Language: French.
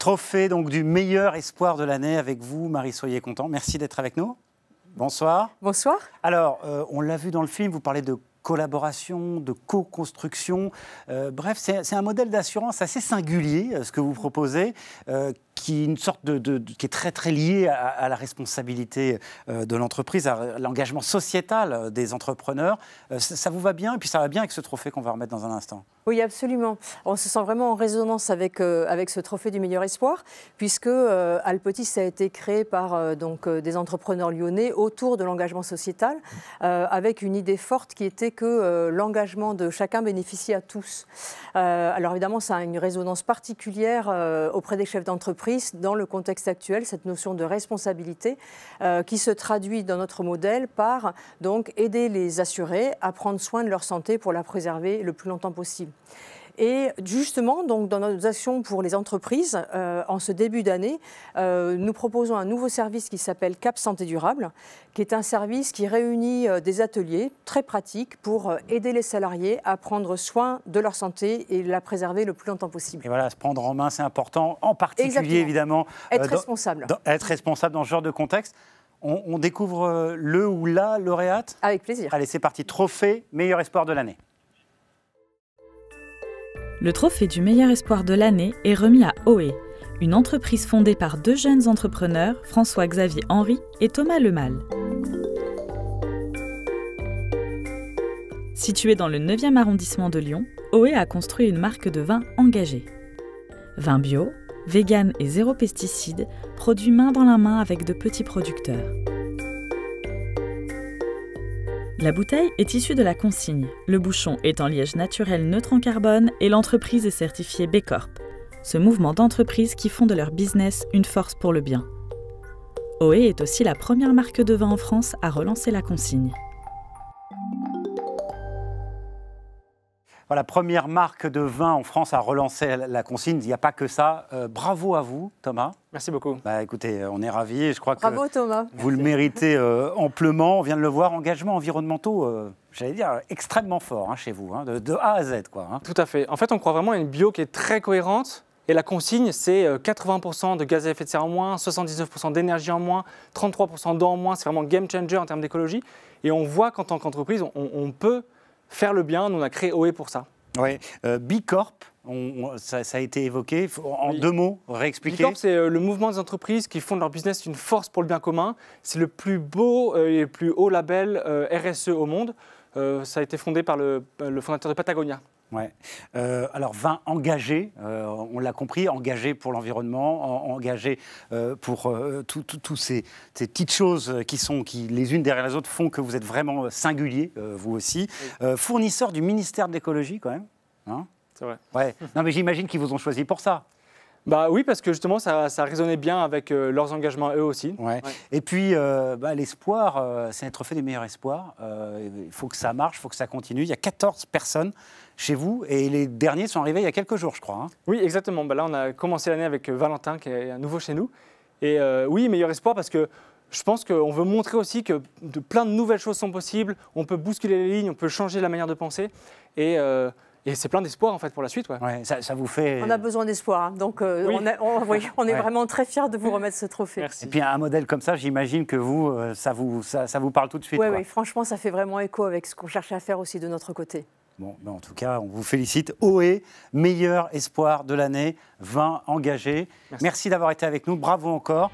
Trophée donc, du meilleur espoir de l'année avec vous, Marie Soyer-Content. Merci d'être avec nous. Bonsoir. Bonsoir. Alors, on l'a vu dans le film, vous parlez de collaboration, de co-construction. Bref, c'est un modèle d'assurance assez singulier, ce que vous proposez, qui est une sorte qui est très très lié à la responsabilité de l'entreprise, à l'engagement sociétal des entrepreneurs. Ça vous va bien, et puis ça va bien avec ce trophée qu'on va remettre dans un instant. Oui, absolument. On se sent vraiment en résonance avec ce trophée du meilleur espoir, puisque Alpetis a été créé par des entrepreneurs lyonnais autour de l'engagement sociétal, avec une idée forte qui était que l'engagement de chacun bénéficie à tous. Alors évidemment, ça a une résonance particulière auprès des chefs d'entreprise dans le contexte actuel, cette notion de responsabilité qui se traduit dans notre modèle par donc aider les assurés à prendre soin de leur santé pour la préserver le plus longtemps possible. Et justement, donc, dans nos actions pour les entreprises, en ce début d'année, nous proposons un nouveau service qui s'appelle Cap Santé Durable, qui est un service qui réunit des ateliers très pratiques pour aider les salariés à prendre soin de leur santé et la préserver le plus longtemps possible. Et voilà, se prendre en main, c'est important, en particulier Exactement. évidemment. Être responsable. Être responsable dans ce genre de contexte. On découvre le ou la lauréate ? Avec plaisir. Allez, c'est parti. Trophée, meilleur espoir de l'année. Le trophée du meilleur espoir de l'année est remis à OE, une entreprise fondée par deux jeunes entrepreneurs, François-Xavier Henry et Thomas Lemal. Située dans le 9e arrondissement de Lyon, OE a construit une marque de vin engagée. Vin bio, vegan et zéro pesticides, produit main dans la main avec de petits producteurs. La bouteille est issue de la consigne. Le bouchon est en liège naturel neutre en carbone et l'entreprise est certifiée B Corp. Ce mouvement d'entreprises qui font de leur business une force pour le bien. OE est aussi la première marque de vin en France à relancer la consigne. Voilà, première marque de vin en France à relancer la consigne. Il n'y a pas que ça. Bravo à vous, Thomas. Merci beaucoup. Bah, écoutez, on est ravis. Je crois Bravo, Thomas. Vous le méritez amplement. On vient de le voir, engagements environnementaux, j'allais dire, extrêmement forts chez vous, de A à Z. Quoi. Tout à fait. En fait, on croit vraiment à une bio qui est très cohérente. Et la consigne, c'est 80% de gaz à effet de serre en moins, 79% d'énergie en moins, 33% d'eau en moins. C'est vraiment game changer en termes d'écologie. Et on voit qu'en tant qu'entreprise, on peut faire le bien. Nous, on a créé OE pour ça. Oui, B Corp, ça a été évoqué. En deux mots, réexpliquer. B Corp, c'est le mouvement des entreprises qui font de leur business une force pour le bien commun. C'est le plus beau et le plus haut label RSE au monde. Ça a été fondé par le fondateur de Patagonia. Ouais. Alors, vin engagé, on l'a compris, engagé pour l'environnement, engagé pour toutes ces petites choses qui, les unes derrière les autres, font que vous êtes vraiment singulier, vous aussi. Oui. Fournisseur du ministère de l'écologie, quand même. Hein, c'est vrai. Ouais. Non, mais j'imagine qu'ils vous ont choisi pour ça. Bah oui, parce que justement, ça résonnait bien avec leurs engagements eux aussi. Ouais. Ouais. Et puis, l'espoir, c'est un trophée des meilleurs espoirs. Il faut que ça marche, il faut que ça continue. Il y a 14 personnes chez vous et les derniers sont arrivés il y a quelques jours, je crois. Hein. Oui, exactement. Bah là, on a commencé l'année avec Valentin, qui est à nouveau chez nous. Et oui, meilleur espoir parce que je pense qu'on veut montrer aussi que plein de nouvelles choses sont possibles. On peut bousculer les lignes, on peut changer la manière de penser. Et c'est plein d'espoir en fait pour la suite. Ouais. Ouais, ça vous fait... On a besoin d'espoir, hein. Donc oui. on est vraiment très fiers de vous remettre ce trophée. Merci. Et puis un modèle comme ça, j'imagine que vous, ça vous parle tout de suite. Oui, franchement, ça fait vraiment écho avec ce qu'on cherchait à faire aussi de notre côté. Bon, ben en tout cas, on vous félicite. OE, meilleur espoir de l'année, vin engagé. Merci d'avoir été avec nous. Bravo encore.